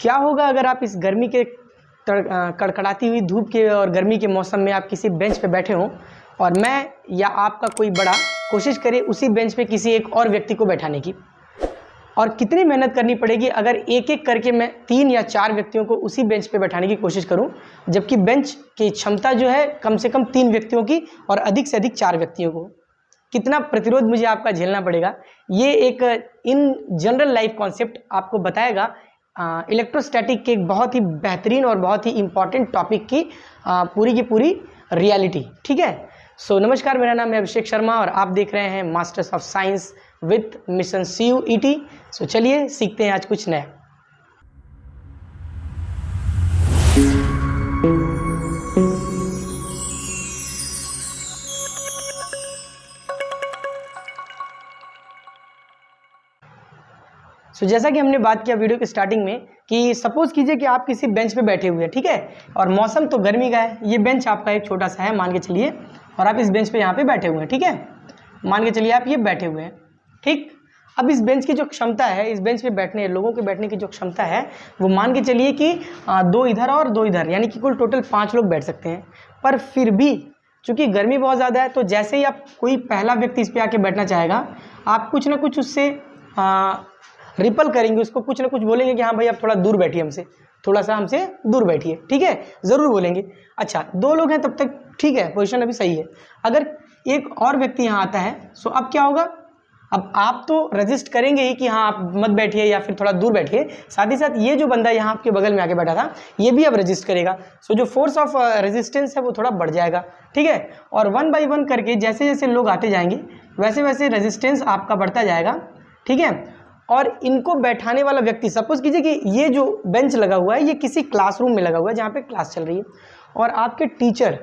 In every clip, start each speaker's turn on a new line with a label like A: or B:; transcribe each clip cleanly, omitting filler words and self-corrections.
A: क्या होगा अगर आप इस गर्मी के कड़कड़ाती हुई धूप के और गर्मी के मौसम में आप किसी बेंच पे बैठे हों और मैं या आपका कोई बड़ा कोशिश करे उसी बेंच पे किसी एक और व्यक्ति को बैठाने की, और कितनी मेहनत करनी पड़ेगी अगर एक एक करके मैं 3 या 4 व्यक्तियों को उसी बेंच पे बैठाने की कोशिश करूं, जबकि बेंच की क्षमता जो है कम से कम 3 व्यक्तियों की और अधिक से अधिक 4 व्यक्तियों को। कितना प्रतिरोध मुझे आपका झेलना पड़ेगा। ये एक इन जनरल लाइफ कॉन्सेप्ट आपको बताएगा इलेक्ट्रोस्टैटिक के एक बहुत ही बेहतरीन और बहुत ही इंपॉर्टेंट टॉपिक की पूरी की पूरी रियलिटी। ठीक है। सो नमस्कार, मेरा नाम है अभिषेक शर्मा और आप देख रहे हैं masters of science with mission CUET। सो चलिए सीखते हैं आज कुछ नया। जैसा कि हमने बात किया वीडियो के स्टार्टिंग में कि सपोज कीजिए कि आप किसी बेंच पे बैठे हुए हैं, ठीक है, और मौसम तो गर्मी का है। ये बेंच आपका एक छोटा सा है मान के चलिए, और आप इस बेंच पे यहाँ पे बैठे हुए हैं, ठीक है, मान के चलिए आप ये बैठे हुए हैं, ठीक। अब इस बेंच की जो क्षमता है, इस बेंच पे बैठने लोगों के बैठने की जो क्षमता है वो मान के चलिए कि 2 इधर और 2 इधर, यानी कि कुल टोटल 5 लोग बैठ सकते हैं। पर फिर भी चूंकि गर्मी बहुत ज़्यादा है तो जैसे ही आप कोई पहला व्यक्ति इस पर आके बैठना चाहेगा, आप कुछ ना कुछ उससे रिपल करेंगे, उसको कुछ ना कुछ बोलेंगे कि हाँ भाई आप थोड़ा दूर बैठिए, हमसे थोड़ा सा हमसे दूर बैठिए, ठीक है, ज़रूर बोलेंगे। अच्छा 2 लोग हैं तब तक ठीक है, पोजीशन अभी सही है। अगर एक और व्यक्ति यहाँ आता है सो अब क्या होगा, अब आप तो रजिस्ट करेंगे ही कि हाँ आप मत बैठिए या फिर थोड़ा दूर बैठिए, साथ ही साथ ये जो बंदा यहाँ आपके बगल में आके बैठा था ये भी अब रजिस्ट करेगा। सो जो फोर्स ऑफ रेजिस्टेंस है वो थोड़ा बढ़ जाएगा, ठीक है। और 1 बाय 1 करके जैसे जैसे लोग आते जाएंगे वैसे वैसे रेजिस्टेंस आपका बढ़ता जाएगा, ठीक है। और इनको बैठाने वाला व्यक्ति, सपोज कीजिए कि ये जो बेंच लगा हुआ है ये किसी क्लासरूम में लगा हुआ है जहाँ पे क्लास चल रही है और आपके टीचर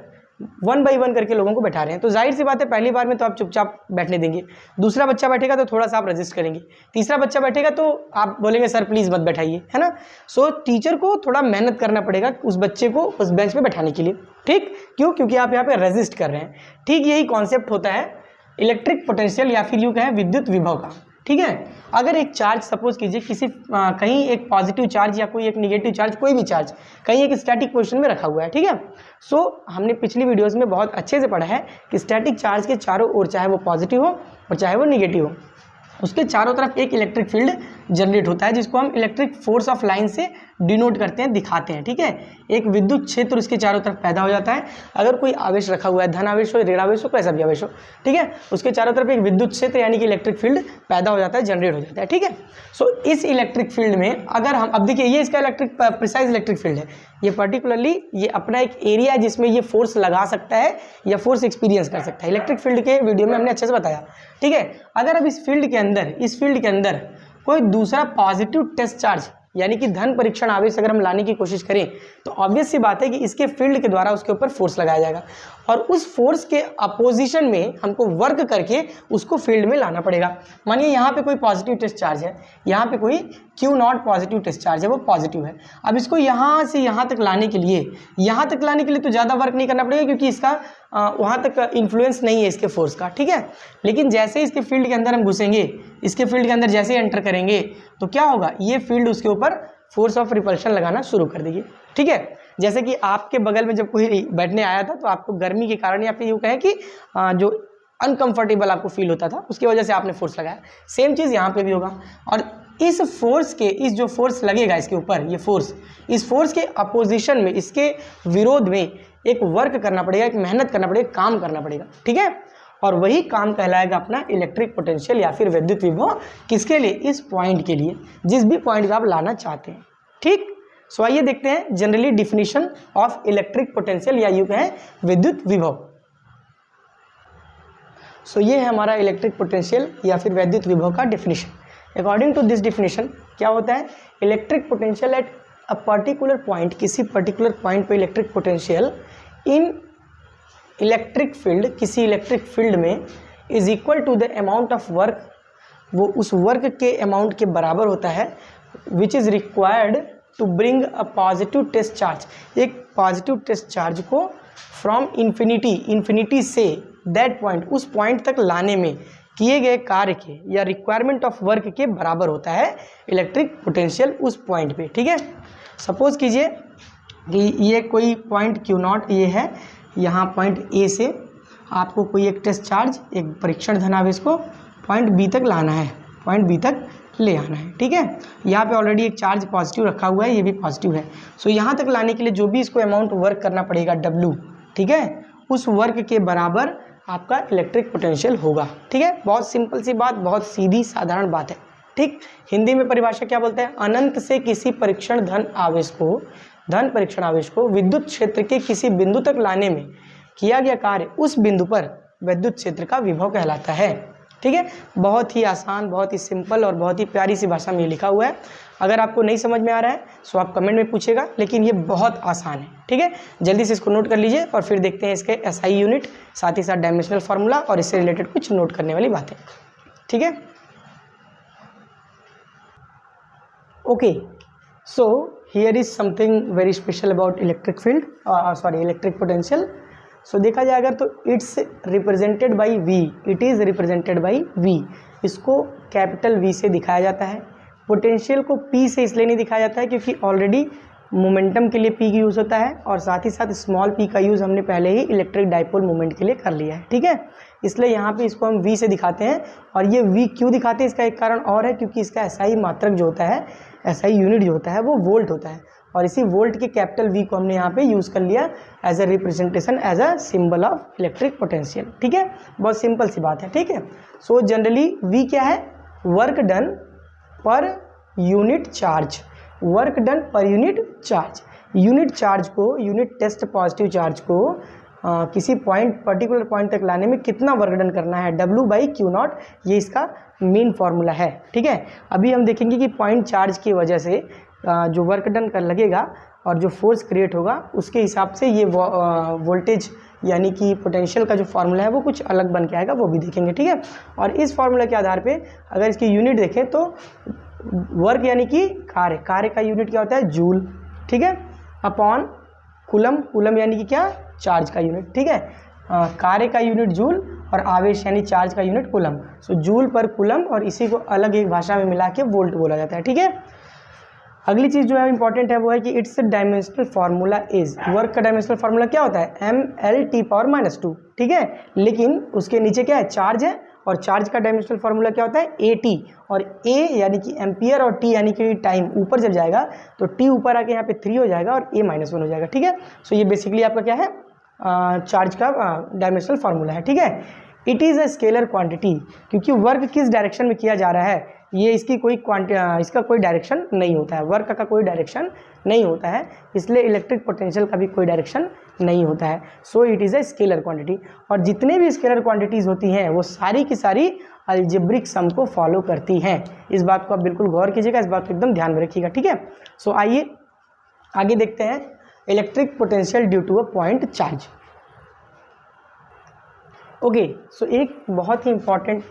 A: 1 बाय 1 करके लोगों को बैठा रहे हैं, तो जाहिर सी बात है पहली बार में तो आप चुपचाप बैठने देंगे, दूसरा बच्चा बैठेगा तो थोड़ा सा आप रजिस्ट करेंगे, तीसरा बच्चा बैठेगा तो आप बोलेंगे सर प्लीज़ मत बैठाइए, है ना। सो टीचर को थोड़ा मेहनत करना पड़ेगा उस बच्चे को उस बेंच पे बैठाने के लिए, ठीक। क्यों? क्योंकि आप यहाँ पे रजिस्ट कर रहे हैं। ठीक यही कॉन्सेप्ट होता है इलेक्ट्रिक पोटेंशियल या फिर यूँ कहें विद्युत विभव का, ठीक है। अगर एक चार्ज सपोज कीजिए किसी कहीं एक पॉजिटिव चार्ज या कोई एक निगेटिव चार्ज, कोई भी चार्ज कहीं एक स्टैटिक पोजीशन में रखा हुआ है, ठीक है। सो हमने पिछली वीडियोस में बहुत अच्छे से पढ़ा है कि स्टैटिक चार्ज के चारों ओर, चाहे वो पॉजिटिव हो और चाहे वो निगेटिव हो, उसके चारों तरफ एक इलेक्ट्रिक फील्ड जनरेट होता है जिसको हम इलेक्ट्रिक फोर्स ऑफ लाइन से डिनोट करते हैं, दिखाते हैं, ठीक है। एक विद्युत क्षेत्र उसके चारों तरफ पैदा हो जाता है। अगर कोई आवेश रखा हुआ है, धन आवेश हो, ऋण आवेश हो, कैसा भी आवेश हो, ठीक है, उसके चारों तरफ एक विद्युत क्षेत्र यानी कि इलेक्ट्रिक फील्ड पैदा हो जाता है, जनरेट हो जाता है, ठीक है। सो इस इलेक्ट्रिक फील्ड में अगर हम अब देखिए ये इसका प्रिसाइज इलेक्ट्रिक फील्ड है, ये पर्टिकुलरली ये अपना एक एरिया है जिसमें ये फोर्स लगा सकता है या फोर्स एक्सपीरियंस कर सकता है। इलेक्ट्रिक फील्ड के वीडियो में हमने अच्छे से बताया, ठीक है। अगर अब इस फील्ड के अंदर कोई दूसरा पॉजिटिव टेस्ट चार्ज यानी कि धन परीक्षण आवेश अगर हम लाने की कोशिश करें तो ऑब्वियस सी बात है कि इसके फील्ड के द्वारा उसके ऊपर फोर्स लगाया जाएगा और उस फोर्स के अपोजिशन में हमको वर्क करके उसको फील्ड में लाना पड़ेगा। मानिए यहाँ पे कोई पॉजिटिव टेस्ट चार्ज है, यहाँ पे कोई Q0 पॉजिटिव टेस्ट चार्ज है, वो पॉजिटिव है। अब इसको यहाँ से यहाँ तक लाने के लिए तो ज़्यादा वर्क नहीं करना पड़ेगा क्योंकि इसका वहाँ तक इन्फ्लुएंस नहीं है इसके फोर्स का, ठीक है। लेकिन जैसे इसके फील्ड के अंदर हम घुसेंगे, इसके फील्ड के अंदर जैसे एंटर करेंगे तो क्या होगा, ये फील्ड उसके ऊपर फोर्स ऑफ रिपल्शन लगाना शुरू कर देगी, ठीक है। जैसे कि आपके बगल में जब कोई बैठने आया था तो आपको गर्मी के कारण या फिर यूँ कहें कि जो अनकंफर्टेबल आपको फील होता था उसकी वजह से आपने फोर्स लगाया, सेम चीज़ यहाँ पे भी होगा। और इस फोर्स के, इस जो फोर्स लगेगा इसके ऊपर, ये फोर्स, इस फोर्स के अपोजिशन में, इसके विरोध में एक वर्क करना पड़ेगा, एक मेहनत करना पड़ेगा, काम करना पड़ेगा, ठीक है। और वही काम कहलाएगा अपना इलेक्ट्रिक पोटेंशियल या फिर विद्युत विभव। किसके लिए? इस पॉइंट के लिए, जिस भी पॉइंट को आप लाना चाहते हैं, ठीक। सो आइए देखते हैं generally definition of electric potential या यूं कहें विद्युत विभव। सो ये है हमारा इलेक्ट्रिक पोटेंशियल या फिर विद्युत विभव का definition. According to this definition क्या होता है, electric potential at a particular point, किसी पर्टिकुलर पॉइंट पे electric potential in electric field, किसी इलेक्ट्रिक फील्ड में is equal to the amount of work, वो उस वर्क के अमाउंट के बराबर होता है which is required to bring a positive test charge, एक पॉजिटिव टेस्ट चार्ज को फ्रॉम इन्फिनिटी से दैट पॉइंट, उस पॉइंट तक लाने में किए गए कार्य के या रिक्वायरमेंट ऑफ वर्क के बराबर होता है इलेक्ट्रिक पोटेंशियल उस पॉइंट पे। ठीक है, सपोज कीजिए कि ये कोई पॉइंट Q0 ये है, यहाँ पॉइंट ए से आपको कोई एक टेस्ट चार्ज, एक परीक्षण धनावेश को पॉइंट बी तक लाना है, पॉइंट बी तक ले आना है। ठीक है, यहाँ पे ऑलरेडी एक चार्ज पॉजिटिव रखा हुआ है, ये भी पॉजिटिव है। सो यहाँ तक लाने के लिए जो भी इसको अमाउंट वर्क करना पड़ेगा W, ठीक है, उस वर्क के बराबर आपका इलेक्ट्रिक पोटेंशियल होगा। ठीक है, बहुत सिंपल सी बात, बहुत सीधी साधारण बात है। ठीक, हिंदी में परिभाषा क्या बोलते हैं, अनंत से किसी परीक्षण धन परीक्षण आवेश को विद्युत क्षेत्र के किसी बिंदु तक लाने में किया गया कार्य उस बिंदु पर विद्युत क्षेत्र का विभव कहलाता है। ठीक है, बहुत ही आसान, बहुत ही सिंपल और बहुत ही प्यारी सी भाषा में ये लिखा हुआ है। अगर आपको नहीं समझ में आ रहा है तो आप कमेंट में पूछेगा, लेकिन ये बहुत आसान है। ठीक है, जल्दी से इसको नोट कर लीजिए और फिर देखते हैं इसके SI यूनिट, साथ ही साथ डायमेंशनल फार्मूला और इससे रिलेटेड कुछ नोट करने वाली बातें। ठीक है, okay, so here is something very special about electric field, electric potential. So देखा जाए अगर तो it's represented by V, it is represented by V, इसको कैपिटल V से दिखाया जाता है। पोटेंशियल को P से इसलिए नहीं दिखाया जाता है क्योंकि ऑलरेडी मोमेंटम के लिए P की यूज़ होता है और साथ ही साथ स्मॉल p का यूज़ हमने पहले ही इलेक्ट्रिक डाइपोल मोमेंट के लिए कर लिया है। ठीक है, इसलिए यहाँ पे इसको हम V से दिखाते हैं। और ये V क्यों दिखाते हैं, इसका एक कारण और है, क्योंकि इसका SI मात्रक जो होता है, SI यूनिट जो होता है वो वोल्ट होता है, और इसी वोल्ट के कैपिटल V को हमने यहाँ पे यूज़ कर लिया as a representation, as a symbol of electric potential. ठीक है, बहुत सिंपल सी बात है। ठीक है, सो जनरली V क्या है, work done per unit charge, work done per unit charge. Unit charge को, यूनिट टेस्ट पॉजिटिव चार्ज को किसी पॉइंट, पर्टिकुलर पॉइंट तक लाने में कितना वर्क डन करना है, W/Q0, ये इसका मेन फॉर्मूला है। ठीक है, अभी हम देखेंगे कि पॉइंट चार्ज की वजह से जो वर्क डन कर लगेगा और जो फोर्स क्रिएट होगा उसके हिसाब से ये वोल्टेज यानी कि पोटेंशियल का जो फार्मूला है वो कुछ अलग बन के आएगा, वो भी देखेंगे। ठीक है, और इस फार्मूला के आधार पे अगर इसकी यूनिट देखें तो वर्क यानी कि कार्य का यूनिट क्या होता है, जूल। ठीक है, अपॉन कूलम यानी कि क्या, चार्ज का यूनिट। ठीक है, कार्य का यूनिट जूल और आवेश यानी चार्ज का यूनिट कूलम। सो जूल पर कूलम, और इसी को अलग एक भाषा में मिला के वोल्ट बोला जाता है। ठीक है, अगली चीज़ जो है इंपॉर्टेंट है वो है कि it's dimensional formula is, work का डायमेंशनल फार्मूला क्या होता है, mL/T⁻²। ठीक है, लेकिन उसके नीचे क्या है, चार्ज है, और चार्ज का डायमेंशनल फार्मूला क्या होता है, AT, और A यानी कि एम्पियर और T यानी कि टाइम ऊपर जब जाएगा तो T ऊपर आके यहाँ पे 3 हो जाएगा और A-1 हो जाएगा। ठीक है, सो ये बेसिकली आपका क्या है, चार्ज का डायमेंशनल फार्मूला है। ठीक है, it is a scalar quantity, क्योंकि वर्क किस डायरेक्शन में किया जा रहा है ये इसका कोई डायरेक्शन नहीं होता है, वर्क का कोई डायरेक्शन नहीं होता है, इसलिए इलेक्ट्रिक पोटेंशियल का भी कोई डायरेक्शन नहीं होता है। So it is a scalar quantity, और जितने भी स्केलर क्वांटिटीज़ होती हैं वो सारी की सारी अलजेब्रिक सम को फॉलो करती हैं। इस बात को आप बिल्कुल गौर कीजिएगा, इस बात को एकदम ध्यान में रखिएगा। ठीक है, सो आइए आगे देखते हैं electric potential due to a point charge. Okay, so एक बहुत ही इंपॉर्टेंट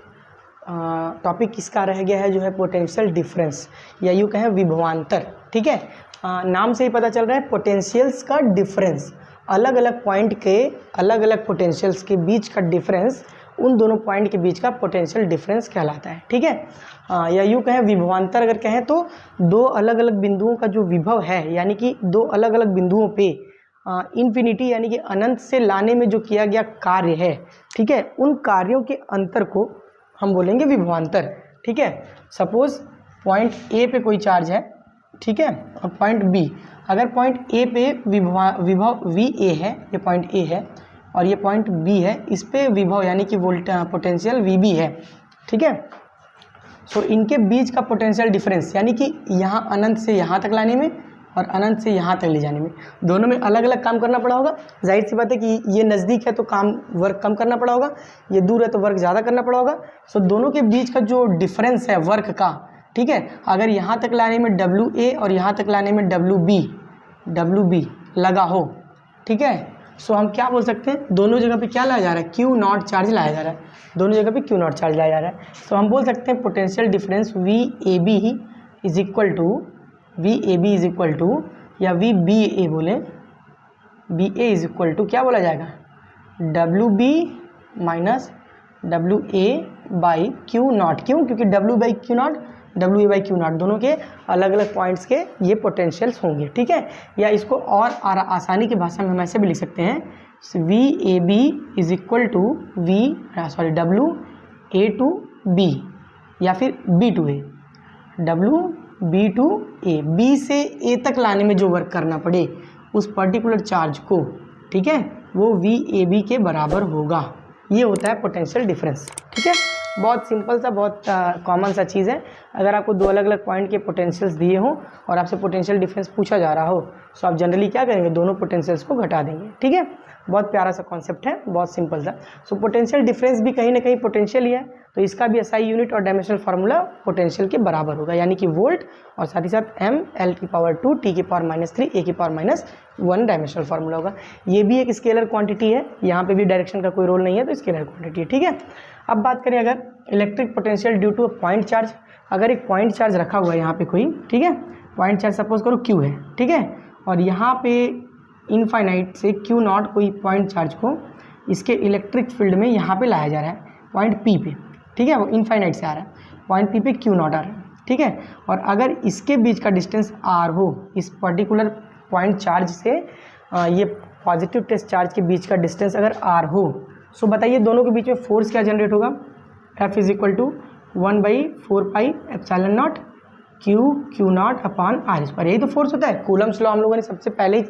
A: टॉपिक किसका रह गया है, जो है पोटेंशियल डिफरेंस, या यूँ कहें विभवांतर। ठीक है, नाम से ही पता चल रहा है पोटेंशियल्स का डिफरेंस, अलग अलग पॉइंट के अलग अलग पोटेंशियल्स के बीच का डिफरेंस, उन दोनों पॉइंट के बीच का पोटेंशियल डिफरेंस कहलाता है। ठीक है, या यूँ कहें विभवांतर अगर कहें तो दो अलग अलग बिंदुओं का जो विभव है, यानी कि दो अलग अलग बिंदुओं पे इन्फिनिटी यानी कि अनंत से लाने में जो किया गया कार्य है, ठीक है, उन कार्यों के अंतर को हम बोलेंगे विभवांतर। ठीक है, सपोज पॉइंट A पे कोई चार्ज है, ठीक है, और पॉइंट B, अगर पॉइंट A पे विभव VA है, ये पॉइंट A है, और ये पॉइंट B है, इस पे विभव यानी कि पोटेंशियल VB है। ठीक है, सो इनके बीच का पोटेंशियल डिफरेंस यानी कि यहाँ अनंत से यहाँ तक लाने में और अनंत से यहाँ तक ले जाने में, दोनों में अलग अलग काम करना पड़ा होगा। जाहिर सी बात है कि ये नज़दीक है तो वर्क कम करना पड़ा होगा, ये दूर है तो वर्क ज़्यादा करना पड़ा होगा। सो दोनों के बीच का जो डिफरेंस है वर्क का, ठीक है, अगर यहाँ तक लाने में WA और यहाँ तक लाने में WB लगा हो, ठीक है, सो हम क्या बोल सकते हैं, दोनों जगह पे क्या लाया जा रहा है, Q0 चार्ज लाया जा रहा है, दोनों जगह पे Q0 चार्ज लाया जा रहा है। सो हम बोल सकते हैं potential difference VAB is equal to या VBA बोले, BA इज इक्वल टू क्या बोला जाएगा, WB minus WA by Q naught. क्यों? क्योंकि W by Q naught, W A by Q naught दोनों के अलग अलग पॉइंट्स के ये पोटेंशियल्स होंगे, ठीक है। या इसको और आसानी की भाषा में हम ऐसे भी लिख सकते हैं, V A B is equal to W A to B, या फिर B to A, W B to A, B से ए तक लाने में जो वर्क करना पड़े उस पर्टिकुलर चार्ज को, ठीक है, वो वी ए बी के बराबर होगा। ये होता है पोटेंशियल डिफरेंस, ठीक है। बहुत सिंपल सा, बहुत कॉमन सा चीज़ है। अगर आपको दो अलग अलग पॉइंट के पोटेंशियल्स दिए हों और आपसे पोटेंशियल डिफरेंस पूछा जा रहा हो, तो आप जनरली क्या करेंगे, दोनों पोटेंशियल्स को घटा देंगे, ठीक है। बहुत प्यारा सा कॉन्सेप्ट है, बहुत सिंपल सा। सो पोटेंशियल डिफरेंस भी कहीं ना कहीं पोटेंशियल ही है, तो इसका भी एसआई यूनिट और डायमेंशनल फार्मूला पोटेंशियल के बराबर होगा, यानी कि वोल्ट और साथ ही साथ एम एल की पावर 2 टी की पावर -3 ए की पावर -1 डायमेंशनल फार्मूला होगा। ये भी एक स्केलर क्वांटिटी है, यहाँ पे भी डायरेक्शन का कोई रोल नहीं है, तो स्केलर क्वांटिटी है, ठीक है। अब बात करें अगर electric potential due to a point charge, अगर एक पॉइंट चार्ज रखा हुआ है यहाँ पे कोई, ठीक है, पॉइंट चार्ज सपोज करो क्यू है, ठीक है, और यहाँ पे इनफाइनाइट से क्यू नॉट कोई पॉइंट चार्ज को इसके इलेक्ट्रिक फील्ड में यहाँ पे लाया जा रहा है पॉइंट पी पे, ठीक है, वो इनफाइनाइट से आ रहा है, पॉइंट पी पे क्यू नॉट आ रहा है, ठीक है। और अगर इसके बीच का डिस्टेंस आर हो, इस पर्टिकुलर पॉइंट चार्ज से ये पॉजिटिव टेस्ट चार्ज के बीच का डिस्टेंस अगर आर हो, सो बताइए दोनों के बीच में फोर्स क्या जनरेट होगा, F is equal to 1/4πε0 Q naught upon R square. यही तो फोर्स होता है। कूलम्स लॉ हम लोगों ने सबसे पहले ही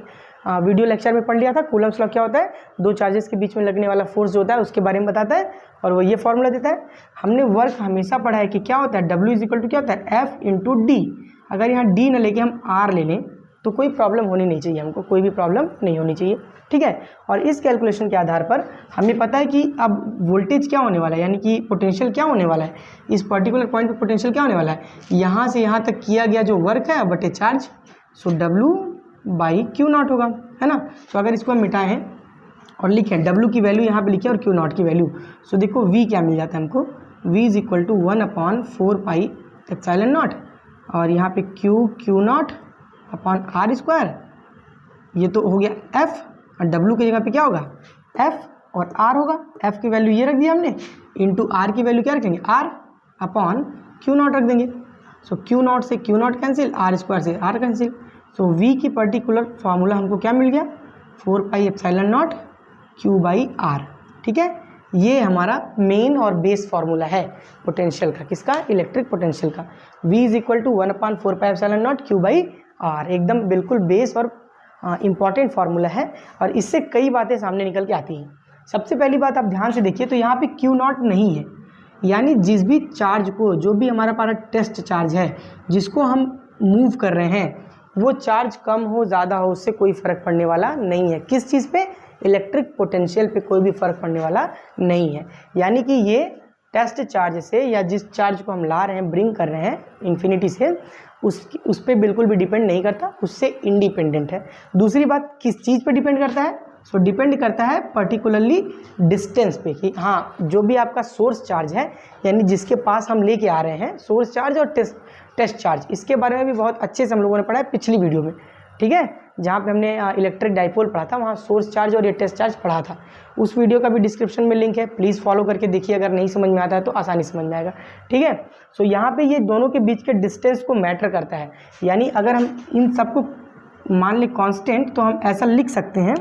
A: वीडियो लेक्चर में पढ़ लिया था। कूलम्स लॉ क्या होता है, दो चार्जेस के बीच में लगने वाला फोर्स जो होता है उसके बारे में बताता है, और वो ये फॉर्मूला देता है। हमने वर्क हमेशा पढ़ा है कि क्या होता है, W इज इक्वल टू क्या होता है, F इंटू डी। अगर यहाँ D न लेके हम R ले लें तो कोई प्रॉब्लम होनी नहीं चाहिए, हमको कोई भी प्रॉब्लम नहीं होनी चाहिए, ठीक है। और इस कैलकुलेशन के आधार पर हमें पता है कि अब वोल्टेज क्या होने वाला है, यानी कि पोटेंशियल क्या होने वाला है, इस पर्टिकुलर पॉइंट पे पोटेंशियल क्या होने वाला है, यहाँ से यहाँ तक किया गया जो वर्क है बटे charge, so W by Q not होगा, है ना। सो अगर इसको हम मिटाएं हैं और लिखें W की वैल्यू यहाँ पे लिखें और क्यू नॉट की वैल्यू, सो देखो V क्या मिल जाता है हमको, V इज इक्वल टू 1/4πε0, और यहाँ पे Q naught upon R square, ये तो हो गया F, और W की जगह पे क्या होगा, F और R होगा। F की वैल्यू ये रख दिया हमने, इंटू R की वैल्यू क्या रखेंगे, R अपॉन क्यू नॉट रख देंगे। सो क्यू नॉट से Q not cancel, R square से R कैंसिल। सो V की पर्टिकुलर फार्मूला हमको क्या मिल गया, 4πε0 Q/R, ठीक है। ये हमारा मेन और बेस फार्मूला है पोटेंशियल का, किसका, इलेक्ट्रिक पोटेंशियल का। V is equal to 1/4πε0 Q/R, एकदम बिल्कुल बेस और इम्पॉर्टेंट फार्मूला है, और इससे कई बातें सामने निकल के आती हैं। सबसे पहली बात आप ध्यान से देखिए, तो यहाँ पे क्यू नॉट नहीं है, यानी जिस भी चार्ज को, जो भी हमारा पारा टेस्ट चार्ज है जिसको हम मूव कर रहे हैं, वो चार्ज कम हो ज़्यादा हो उससे कोई फ़र्क पड़ने वाला नहीं है। किस चीज़ पे, इलेक्ट्रिक पोटेंशियल पे कोई भी फ़र्क पड़ने वाला नहीं है। यानी कि ये टेस्ट चार्ज से, या जिस चार्ज को हम ला रहे हैं, ब्रिंग कर रहे हैं इन्फिनिटी से, उस पर बिल्कुल भी डिपेंड नहीं करता, उससे इंडिपेंडेंट है। दूसरी बात, किस चीज़ पे डिपेंड करता है, सो डिपेंड करता है पर्टिकुलरली डिस्टेंस पे, कि हाँ जो भी आपका सोर्स चार्ज है, यानी जिसके पास हम लेके आ रहे हैं, सोर्स चार्ज और टेस्ट चार्ज, इसके बारे में भी बहुत अच्छे से हम लोगों ने पढ़ा है पिछली वीडियो में, ठीक है। जहाँ पे हमने इलेक्ट्रिक डाइपोल पढ़ा था, वहाँ सोर्स चार्ज और ये टेस्ट चार्ज पढ़ा था। उस वीडियो का भी डिस्क्रिप्शन में लिंक है, प्लीज़ फॉलो करके देखिए। अगर नहीं समझ में आता है तो आसानी समझ में आएगा, ठीक है। सो यहाँ पे ये दोनों के बीच के डिस्टेंस को मैटर करता है, यानी अगर हम इन सबको मान लें कांस्टेंट, तो हम ऐसा लिख सकते हैं,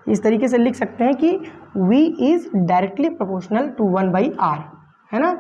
A: इस तरीके से लिख सकते हैं कि V is directly proportional to 1/R, है ना।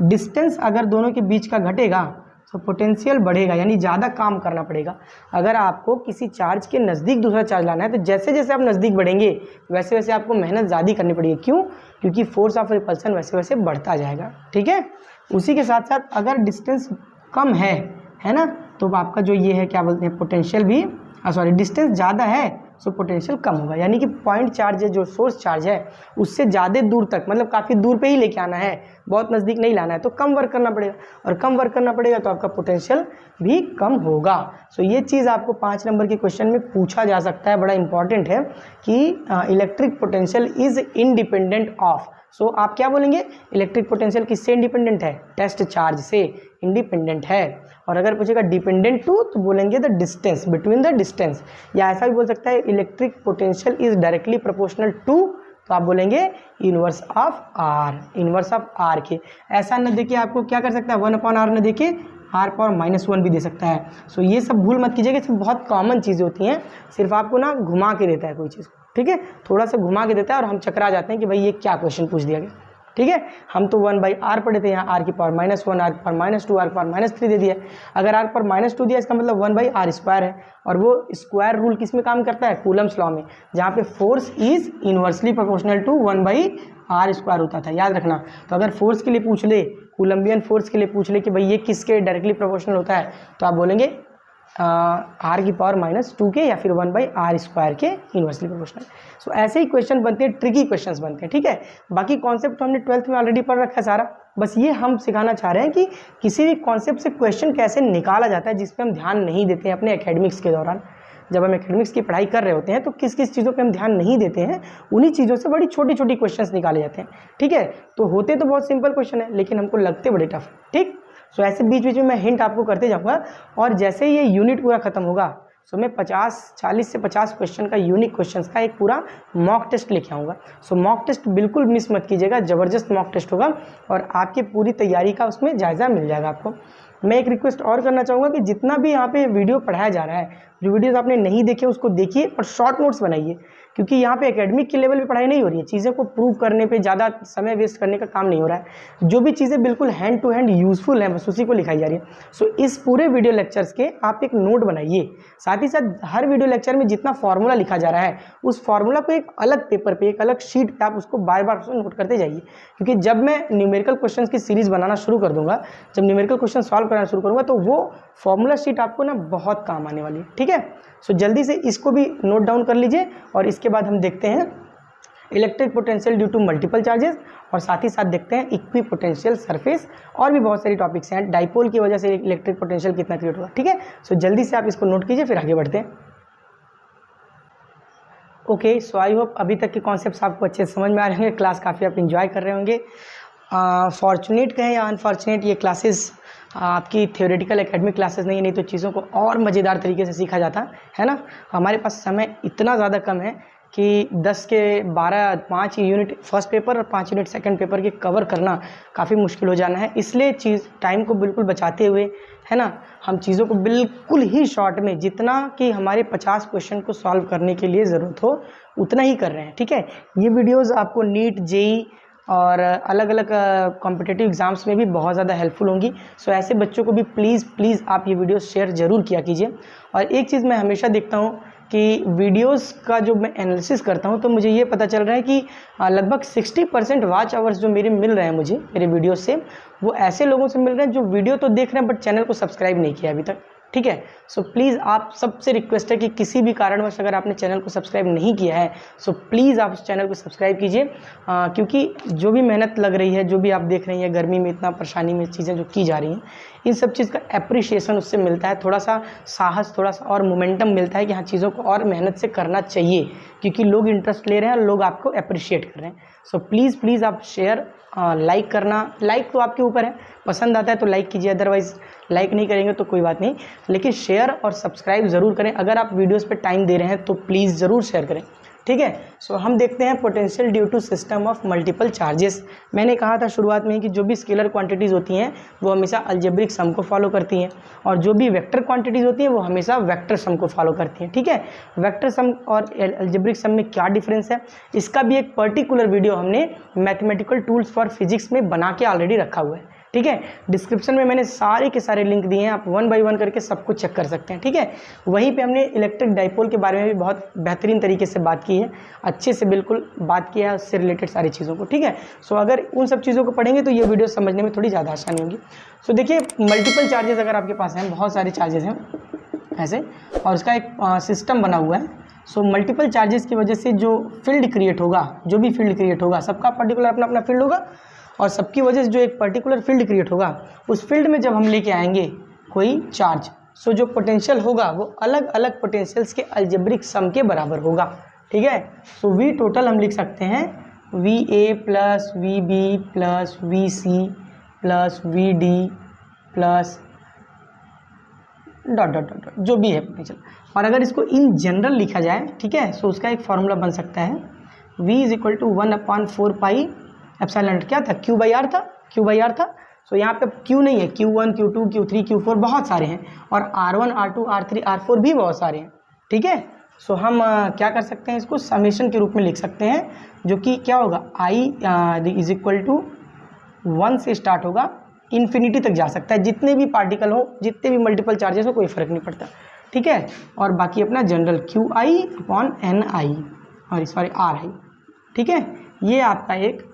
A: डिस्टेंस अगर दोनों के बीच का घटेगा तो पोटेंशियल बढ़ेगा, यानी ज़्यादा काम करना पड़ेगा। अगर आपको किसी चार्ज के नज़दीक दूसरा चार्ज लाना है, तो जैसे जैसे आप नज़दीक बढ़ेंगे वैसे वैसे आपको मेहनत ज़्यादा करनी पड़ेगी। क्यों? क्योंकि फोर्स ऑफ रिपल्सन वैसे वैसे बढ़ता जाएगा, ठीक है। उसी के साथ साथ अगर डिस्टेंस कम है ना, तो आपका जो ये है क्या बोलते हैं, पोटेंशियल भी डिस्टेंस ज़्यादा है सो पोटेंशियल कम होगा। यानी कि पॉइंट चार्ज है, जो सोर्स चार्ज है, उससे ज़्यादा दूर तक, मतलब काफ़ी दूर पे ही लेके आना है, बहुत नज़दीक नहीं लाना है, तो कम वर्क करना पड़ेगा, और कम वर्क करना पड़ेगा तो आपका पोटेंशियल भी कम होगा। सो ये चीज़ आपको 5 नंबर के क्वेश्चन में पूछा जा सकता है, बड़ा इंपॉर्टेंट है कि electric potential is independent of. So आप क्या बोलेंगे, इलेक्ट्रिक पोटेंशियल किससे इंडिपेंडेंट है, टेस्ट चार्ज से इंडिपेंडेंट है। और अगर पूछेगा डिपेंडेंट टू, तो बोलेंगे the distance, between the distance, या ऐसा भी बोल सकता है electric potential is directly proportional to, तो तो आप बोलेंगे inverse of R, inverse of R के। ऐसा न देखिए आपको क्या कर सकता है 1/r न देखिए r⁻⁻1 भी दे सकता है। सो ये सब भूल मत कीजिएगा, सब बहुत कॉमन चीज़ें होती हैं, सिर्फ आपको ना घुमा के देता है कोई चीज़ को, ठीक है, थोड़ा सा घुमा के देता है और हम चकरा जाते हैं कि भाई ये क्या क्वेश्चन पूछ दिया गया, ठीक है। हम तो 1/r पढ़े थे, यहाँ r⁻⁻1 r⁻2 r⁻3 दे दिया। अगर r⁻2 दिया इसका मतलब 1/r² है, और वो स्क्वायर रूल किस में काम करता है, कूलम्स लॉ में, जहाँ पे force is inversely proportional to 1/r² होता था, याद रखना। तो अगर फोर्स के लिए पूछ ले, कूलम्बियन फोर्स के लिए पूछ ले कि भाई ये किसके डायरेक्टली प्रोपोर्शनल होता है, तो आप बोलेंगे r⁻2 के या फिर 1/r² के इनवर्सली प्रोपोर्शनल। सो ऐसे ही क्वेश्चन बनते हैं, ट्रिकी क्वेश्चंस बनते हैं, ठीक है। बाकी कॉन्सेप्ट तो हमने 12th में ऑलरेडी पढ़ रखा है सारा, बस ये हम सिखाना चाह रहे हैं कि किसी भी कॉन्सेप्ट से क्वेश्चन कैसे निकाला जाता है, जिस पे हम ध्यान नहीं देते हैं अपने एकेडमिक्स के दौरान। जब हम एकेडमिक्स की पढ़ाई कर रहे होते हैं तो किस किस चीज़ों पे हम ध्यान नहीं देते हैं, उन्हीं चीज़ों से बड़ी छोटी छोटी क्वेश्चंस निकाले जाते हैं, ठीक है। तो होते तो बहुत सिंपल क्वेश्चन है, लेकिन हमको लगते बड़े टफ, ठीक। सो ऐसे बीच बीच में मैं हिंट आपको करते जाऊँगा, और जैसे ये यूनिट पूरा खत्म होगा सो मैं 40 से 50 क्वेश्चन का, यूनिक क्वेश्चंस का एक पूरा मॉक टेस्ट लेके आऊँगा। सो मॉक टेस्ट बिल्कुल मिस मत कीजिएगा, ज़बरदस्त मॉक टेस्ट होगा और आपकी पूरी तैयारी का उसमें जायज़ा मिल जाएगा आपको। मैं एक रिक्वेस्ट और करना चाहूँगा कि जितना भी यहाँ पे वीडियो पढ़ाया जा रहा है, जो वीडियोस आपने नहीं देखे उसको देखिए और शॉर्ट नोट्स बनाइए, क्योंकि यहाँ पे एकेडमिक के लेवल पे पढ़ाई नहीं हो रही है, चीज़ें को प्रूव करने पे ज़्यादा समय वेस्ट करने का काम नहीं हो रहा है। जो भी चीज़ें बिल्कुल हैंड टू हैंड यूज़फुल हैं बस उसी को लिखाई जा रही है। सो इस पूरे वीडियो लेक्चर्स के आप एक नोट बनाइए, साथ ही साथ हर वीडियो लेक्चर में जितना फॉर्मूला लिखा जा रहा है उस फॉर्मूला को एक अलग पेपर पे, एक अलग शीट पे आप उसको बार बार नोट करते जाइए, क्योंकि जब मैं न्यूमेरिकल क्वेश्चन की सीरीज़ बनाना शुरू कर दूंगा, जब न्यूमेरिकल क्वेश्चन सॉल्व करना शुरू करूँगा, तो वो फॉर्मूला शीट आपको ना बहुत काम आने वाली है, ठीक है। सो जल्दी से इसको भी नोट डाउन कर लीजिए, और इसके बाद हम देखते हैं electric potential due to multiple charges, और साथ ही साथ देखते हैं इक्वी पोटेंशियल सरफेस, और भी बहुत सारी टॉपिक्स हैं, डाइपोल की वजह से इलेक्ट्रिक पोटेंशियल कितना क्रिएट होगा, ठीक है। सो जल्दी से आप इसको नोट कीजिए, फिर आगे बढ़ते हैं। ओके, सो आई होप अभी तक के कॉन्सेप्ट्स आपको अच्छे से समझ में आ रहे होंगे, क्लास काफ़ी आप इंजॉय कर रहे होंगे। फॉर्चुनेट कहें या अनफॉर्चुनेट, ये क्लासेस आपकी थ्योरेटिकल एकेडमिक क्लासेस नहीं तो चीज़ों को और मज़ेदार तरीके से सीखा जाता है ना। हमारे पास समय इतना ज़्यादा कम है कि 10 के 12 5 यूनिट फर्स्ट पेपर और 5 यूनिट सेकंड पेपर के कवर करना काफ़ी मुश्किल हो जाना है, इसलिए टाइम को बिल्कुल बचाते हुए, है ना, हम चीज़ों को बिल्कुल ही शॉर्ट में, जितना कि हमारे 50 क्वेश्चन को सॉल्व करने के लिए ज़रूरत हो उतना ही कर रहे हैं, ठीक है। ये वीडियोज़ आपको नीट, जेई और अलग अलग कॉम्पिटिटिव एग्ज़ाम्स में भी बहुत ज़्यादा हेल्पफुल होंगी। सो ऐसे बच्चों को भी प्लीज़ आप ये वीडियो शेयर ज़रूर किया कीजिए। और एक चीज़ मैं हमेशा देखता हूँ कि वीडियोस का जो मैं एनालिसिस करता हूँ, तो मुझे ये पता चल रहा है कि लगभग 60% वॉच आवर्स जो मेरे मिल रहे हैं मुझे मेरे वीडियो से, वो ऐसे लोगों से मिल रहे हैं जो वीडियो तो देख रहे हैं बट चैनल को सब्सक्राइब नहीं किया अभी तक, ठीक है। सो प्लीज़ आप सबसे रिक्वेस्ट है कि किसी भी कारणवश अगर आपने चैनल को सब्सक्राइब नहीं किया है, सो प्लीज़ आप उस चैनल को सब्सक्राइब कीजिए, क्योंकि जो भी मेहनत लग रही है, जो भी आप देख रही हैं गर्मी में इतना परेशानी में चीज़ें जो की जा रही हैं, इन सब चीज़ का एप्रिशिएशन उससे मिलता है, थोड़ा सा साहस, थोड़ा सा और मोमेंटम मिलता है कि हाँ चीज़ों को और मेहनत से करना चाहिए, क्योंकि लोग इंटरेस्ट ले रहे हैं और लोग आपको अप्रिशिएट कर रहे हैं। सो प्लीज़ आप शेयर, लाइक करना, लाइक तो आपके ऊपर है, पसंद आता है तो लाइक कीजिए, अदरवाइज़ लाइक नहीं करेंगे तो कोई बात नहीं, लेकिन शेयर और सब्सक्राइब ज़रूर करें। अगर आप वीडियोस पे टाइम दे रहे हैं तो प्लीज़ ज़रूर शेयर करें, ठीक है। सो हम देखते हैं potential due to system of multiple charges. मैंने कहा था शुरुआत में कि जो भी स्केलर क्वांटिटीज़ होती हैं वो हमेशा अलजेब्रिक सम को फॉलो करती हैं, और जो भी वेक्टर क्वांटिटीज़ होती हैं वो हमेशा वेक्टर सम को फॉलो करती हैं, ठीक है। वेक्टर सम और अलजेब्रिक सम में क्या डिफरेंस है, इसका भी एक पर्टिकुलर वीडियो हमने मैथमेटिकल टूल्स फॉर फिजिक्स में बना के ऑलरेडी रखा हुआ है, ठीक है। डिस्क्रिप्शन में मैंने सारे के सारे लिंक दिए हैं, आप 1 बाय 1 करके सब कुछ चेक कर सकते हैं, ठीक है। वहीं पे हमने इलेक्ट्रिक डाइपोल के बारे में भी बहुत बेहतरीन तरीके से बात की है, अच्छे से बिल्कुल बात किया है उससे रिलेटेड सारी चीज़ों को, ठीक है। सो अगर उन सब चीज़ों को पढ़ेंगे तो ये वीडियो समझने में थोड़ी ज़्यादा आसानी होगी। सो देखिए, मल्टीपल चार्जेस अगर आपके पास हैं, बहुत सारे चार्जेस हैं ऐसे, और उसका एक सिस्टम बना हुआ है। सो मल्टीपल चार्जेस की वजह से जो फील्ड क्रिएट होगा, जो भी फील्ड क्रिएट होगा, सबका पर्टिकुलर अपना अपना फील्ड होगा, और सबकी वजह से जो एक पर्टिकुलर फील्ड क्रिएट होगा, उस फील्ड में जब हम लेके आएंगे कोई चार्ज, सो जो पोटेंशियल होगा वो अलग अलग पोटेंशियल्स के अलजेब्रिक सम के बराबर होगा, ठीक है। सो वी टोटल हम लिख सकते हैं VA plus VB plus VC plus VD plus dot dot dot जो भी है पोटेंशियल। और अगर इसको इन जनरल लिखा जाए, ठीक है, सो उसका एक फॉर्मूला बन सकता है v is equal to 1/4 pi epsilon naught, क्या था, q/r था, q/r था। सो यहाँ पे q नहीं है, q1 q2 q3 q4 बहुत सारे हैं, और r1 r2 r3 r4 भी बहुत सारे हैं, ठीक है। सो हम क्या कर सकते हैं, इसको समेशन के रूप में लिख सकते हैं, जो कि क्या होगा, i इज इक्वल टू 1 से स्टार्ट होगा, इन्फिनिटी तक जा सकता है, जितने भी पार्टिकल हो, जितने भी मल्टीपल चार्जेस हो, कोई फ़र्क नहीं पड़ता, ठीक है। और बाकी अपना जनरल qi/ni और सॉरी ri, ठीक है। ये आपका एक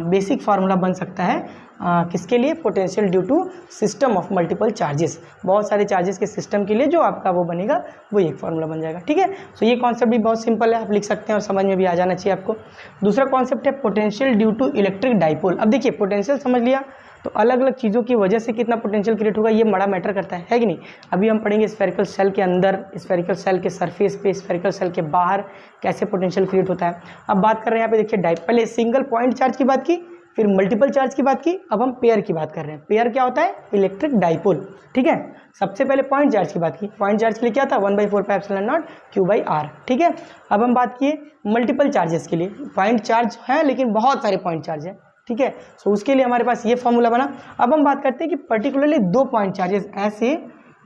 A: बेसिक फार्मूला बन सकता है किसके लिए, potential due to system of multiple charges, बहुत सारे चार्जेस के सिस्टम के लिए जो आपका वो बनेगा, वो एक फार्मूला बन जाएगा, ठीक है। सो ये कॉन्सेप्ट भी बहुत सिंपल है, आप लिख सकते हैं और समझ में भी आ जाना चाहिए आपको। दूसरा कॉन्सेप्ट है potential due to electric dipole. अब देखिए पोटेंशियल समझ लिया, तो अलग अलग चीज़ों की वजह से कितना पोटेंशियल क्रिएट होगा, ये बड़ा मैटर करता है कि नहीं। अभी हम पढ़ेंगे स्फेरिकल सेल के अंदर, स्फेरिकल सेल के सरफेस पे, स्फेरिकल सेल के बाहर कैसे पोटेंशियल क्रिएट होता है। अब बात कर रहे हैं यहाँ पे, देखिए पहले सिंगल पॉइंट चार्ज की बात की, फिर मल्टीपल चार्ज की बात की, अब हम पेयर की बात कर रहे हैं। पेयर क्या होता है, इलेक्ट्रिक डाइपोल, ठीक है। सबसे पहले पॉइंट चार्ज की बात की, पॉइंट चार्ज के लिए क्या था, 1/4 पाई एप्सिलॉन नॉट q/r, ठीक है। अब हम बात किए मल्टीपल चार्जेस के लिए, पॉइंट चार्ज है लेकिन बहुत सारे पॉइंट चार्ज है, ठीक है। सो उसके लिए हमारे पास ये फॉर्मूला बना। अब हम बात करते हैं कि पर्टिकुलरली 2 पॉइंट चार्जेस ऐसे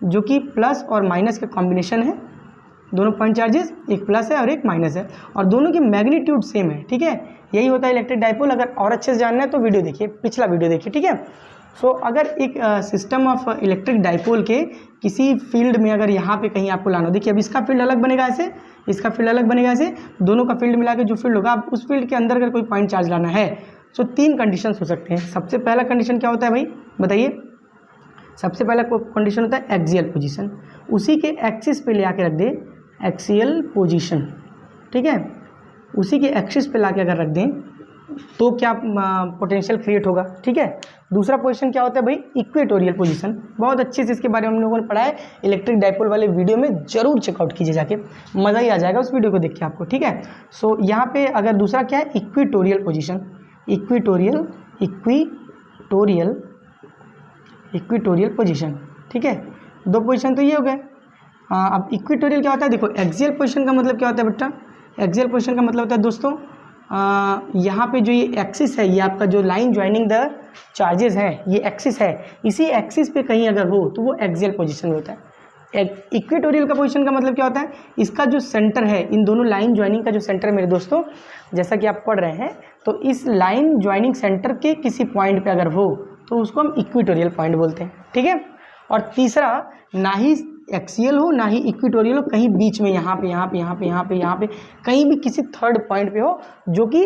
A: जो कि प्लस और माइनस के कॉम्बिनेशन है, दोनों पॉइंट चार्जेस, एक प्लस है और एक माइनस है, और दोनों की मैग्नीट्यूड सेम है, ठीक है। यही होता है इलेक्ट्रिक डाइपोल। अगर और अच्छे से जानना है तो वीडियो देखिए, पिछला वीडियो देखिए, ठीक है। सो अगर एक सिस्टम ऑफ इलेक्ट्रिक डाइपोल के किसी फील्ड में अगर यहाँ पे कहीं आपको लाना हो, देखिए अब इसका फील्ड अलग बनेगा ऐसे, इसका फील्ड अलग बनेगा ऐसे, दोनों का फील्ड मिला के जो फील्ड होगा, अब उस फील्ड के अंदर अगर कोई पॉइंट चार्ज लाना है, सो 3 कंडीशन हो सकते हैं। सबसे पहला कंडीशन क्या होता है भाई, बताइए। सबसे पहला कंडीशन होता है एक्सियल पोजीशन, उसी के एक्सिस पे ले आके रख दे, एक्सियल पोजीशन, ठीक है। उसी के एक्सिस पे लाके अगर रख दें तो क्या पोटेंशियल क्रिएट होगा, ठीक है। दूसरा पोजीशन क्या होता है भाई, इक्वेटोरियल पोजीशन, बहुत अच्छे से इसके बारे में हम लोगों ने पढ़ा है इलेक्ट्रिक डाइपोल वाले वीडियो में, जरूर चेकआउट कीजिए जाके, मज़ा ही आ जाएगा उस वीडियो को देख के आपको, ठीक है। सो यहाँ पे अगर दूसरा क्या है, इक्वेटोरियल पोजीशन, इक्वेटोरियल पोजीशन, ठीक है। 2 पोजीशन तो ये हो गए। अब इक्वेटोरियल क्या होता है, देखो एक्सियल पोजीशन का मतलब क्या होता है बेटा, एक्सियल पोजीशन का मतलब होता है दोस्तों, यहाँ पे जो ये एक्सिस है, ये आपका जो लाइन ज्वाइनिंग द चार्जेस है, ये एक्सिस है, इसी एक्सिस पे कहीं अगर हो तो वो एक्सियल पोजीशन में होता है। इक्वेटोरियल का पोजीशन का मतलब क्या होता है, इसका जो सेंटर है, इन दोनों लाइन ज्वाइनिंग का जो सेंटर है मेरे दोस्तों, जैसा कि आप पढ़ रहे हैं, तो इस लाइन ज्वाइनिंग सेंटर के किसी पॉइंट पे अगर हो तो उसको हम इक्वेटोरियल पॉइंट बोलते हैं, ठीक है। और तीसरा, ना ही एक्सियल हो ना ही इक्वेटोरियल हो, कहीं बीच में यहाँ पे कहीं भी किसी थर्ड पॉइंट पे हो जो कि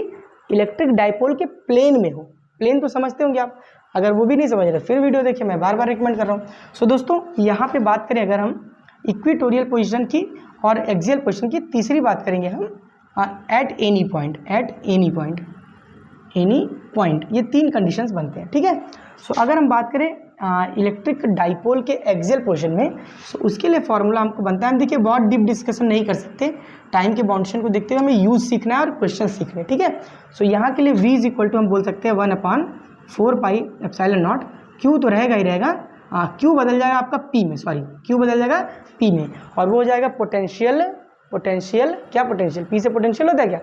A: इलेक्ट्रिक डाइपोल के प्लेन में हो। प्लेन तो समझते होंगे आप, अगर वो भी नहीं समझ रहे फिर वीडियो देखिए, मैं बार बार रिकमेंड कर रहा हूँ। सो दोस्तों यहाँ पे बात करें अगर हम इक्वेटोरियल पोजीशन की और एक्सियल पोजीशन की, तीसरी बात करेंगे हम एट एनी पॉइंट, ये 3 कंडीशंस बनते हैं, ठीक है। सो अगर हम बात करें इलेक्ट्रिक डाइपोल के एक्सियल पोजीशन में, सो उसके लिए फॉर्मूला हमको बनता है, हम देखिए बहुत डीप डिस्कशन नहीं कर सकते, टाइम के बाउंडेशन को देखते हुए हमें यूज सीखना है और क्वेश्चन सीखने, ठीक है। सो यहाँ के लिए v इज इक्वल टू हम बोल सकते हैं 1/4 पाई एप्सिलॉन नॉट, q तो रहेगा ही रहेगा, q बदल जाएगा आपका p में, q बदल जाएगा p में, और वो हो जाएगा पोटेंशियल क्या, पोटेंशियल p से पोटेंशियल होता है क्या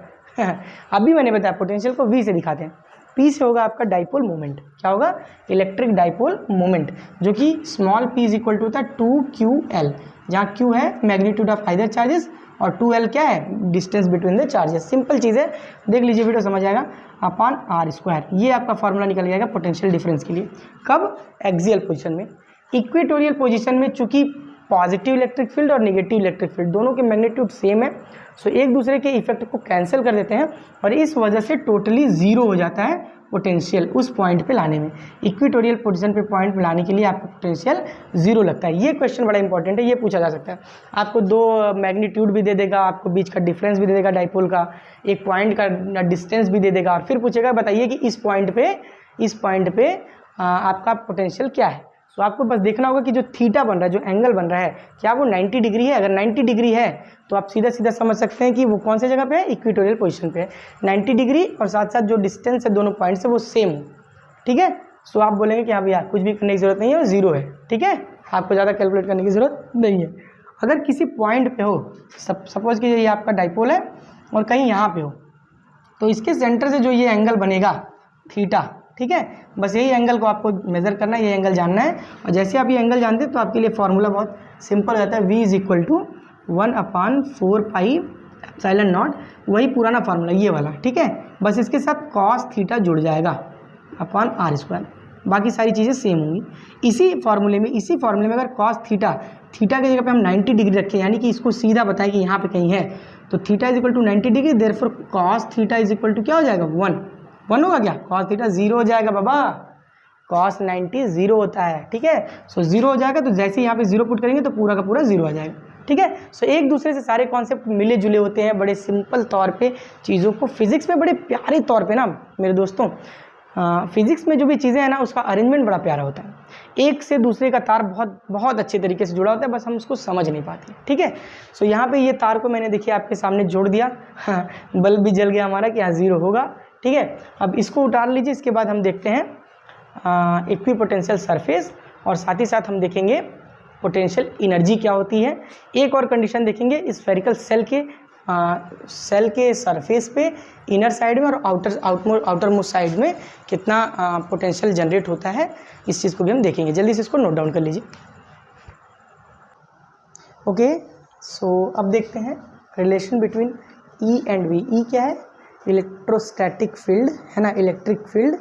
A: अभी मैंने बताया पोटेंशियल को v से दिखाते हैं, p से होगा आपका डाइपोल मोमेंट, क्या होगा, इलेक्ट्रिक डाइपोल मोमेंट, जो कि small p is equal to होता है 2ql, जहाँ q है मैग्नीट्यूड ऑफ आइदर चार्जेस और 2l क्या है, distance between the charges. Simple चीज़ है, देख लीजिए वीडियो समझ आएगा, अपॉन r², ये आपका फॉर्मूला निकल जाएगा पोटेंशियल डिफरेंस के लिए। कब, एक्सियल पोजीशन में। इक्वेटोरियल पोजीशन में चूंकि पॉजिटिव इलेक्ट्रिक फील्ड और नेगेटिव इलेक्ट्रिक फील्ड दोनों के मैग्नीट्यूड सेम है, सो एक दूसरे के इफेक्ट को कैंसिल कर देते हैं और इस वजह से टोटली जीरो हो जाता है पोटेंशियल उस पॉइंट पे लाने में। इक्वेटोरियल पोजीशन पे पॉइंट पे लाने के लिए आपको पोटेंशियल जीरो लगता है। ये क्वेश्चन बड़ा इंपॉर्टेंट है, ये पूछा जा सकता है। आपको 2 मैग्नीट्यूड भी दे देगा, आपको बीच का डिफरेंस भी दे देगा डाइपोल का, एक पॉइंट का डिस्टेंस भी दे देगा, और फिर पूछेगा बताइए कि इस पॉइंट पे आपका पोटेंशियल क्या है। तो आपको बस देखना होगा कि जो थीटा बन रहा है, जो एंगल बन रहा है, क्या वो 90 डिग्री है। अगर 90 डिग्री है तो आप सीधा सीधा समझ सकते हैं कि वो कौन से जगह पे है, इक्वेटोरियल पोजीशन पे है। 90 डिग्री और साथ साथ जो डिस्टेंस है दोनों पॉइंट से वो सेम हो, ठीक है। सो आप बोलेंगे कि हाँ भैया कुछ भी करने की जरूरत नहीं है, वो जीरो है, ठीक है, आपको ज़्यादा कैलकुलेट करने की जरूरत नहीं है। अगर किसी पॉइंट पे हो, सपोज कीजिए ये आपका डाइपोल है और कहीं यहाँ पे हो, तो इसके सेंटर से जो ये एंगल बनेगा थीटा, ठीक है, बस यही एंगल को आपको मेज़र करना है, ये एंगल जानना है। और जैसे आप ये एंगल जानते हैं तो आपके लिए फॉर्मूला बहुत सिंपल रहता है, v is equal to 1/4 pi epsilon naught, वही पुराना फार्मूला ये वाला, ठीक है। बस इसके साथ कॉस थीटा जुड़ जाएगा अपॉन आर स्क्वायर, बाकी सारी चीज़ें सेम होंगी। इसी फार्मूले में अगर कॉस थीटा की जगह पे हम 90 डिग्री रखें, यानी कि इसको सीधा बताएं कि यहाँ पे कहीं है, तो theta is equal to 90 degree, therefore cos theta is equal to क्या हो जाएगा 1 होगा क्या, कॉस थीटा 0 हो जाएगा बाबा, कॉस 90 0 होता है, ठीक है। सो 0 हो जाएगा, तो जैसे यहाँ पे 0 पुट करेंगे तो पूरा का पूरा 0 आ जाएगा, ठीक है। सो एक दूसरे से सारे कॉन्सेप्ट मिले जुले होते हैं, बड़े सिंपल तौर पे चीज़ों को फिजिक्स में बड़े प्यारे तौर पे ना मेरे दोस्तों, फिजिक्स में जो भी चीज़ें हैं ना उसका अरेंजमेंट बड़ा प्यारा होता है, एक से दूसरे का तार बहुत बहुत अच्छे तरीके से जुड़ा होता है, बस हम उसको समझ नहीं पाते, ठीक है। सो यहाँ पे ये तार को मैंने देखिए आपके सामने जोड़ दिया, हाँ, बल्ब भी जल गया हमारा कि यहाँ 0 होगा, ठीक है। अब इसको उतार लीजिए, इसके बाद हम देखते हैं इक्विपोटेंशियल सरफेस, और साथ ही साथ हम देखेंगे पोटेंशियल एनर्जी क्या होती है। एक और कंडीशन देखेंगे, स्फेरिकल सेल के सरफेस पे इनर साइड में और आउटर मोस्ट साइड में कितना पोटेंशियल जनरेट होता है, इस चीज़ को भी हम देखेंगे। जल्दी से इसको नोट डाउन कर लीजिए। ओके, सो अब देखते हैं relation between E and V. E क्या है, इलेक्ट्रोस्टैटिक फील्ड है ना, इलेक्ट्रिक फील्ड,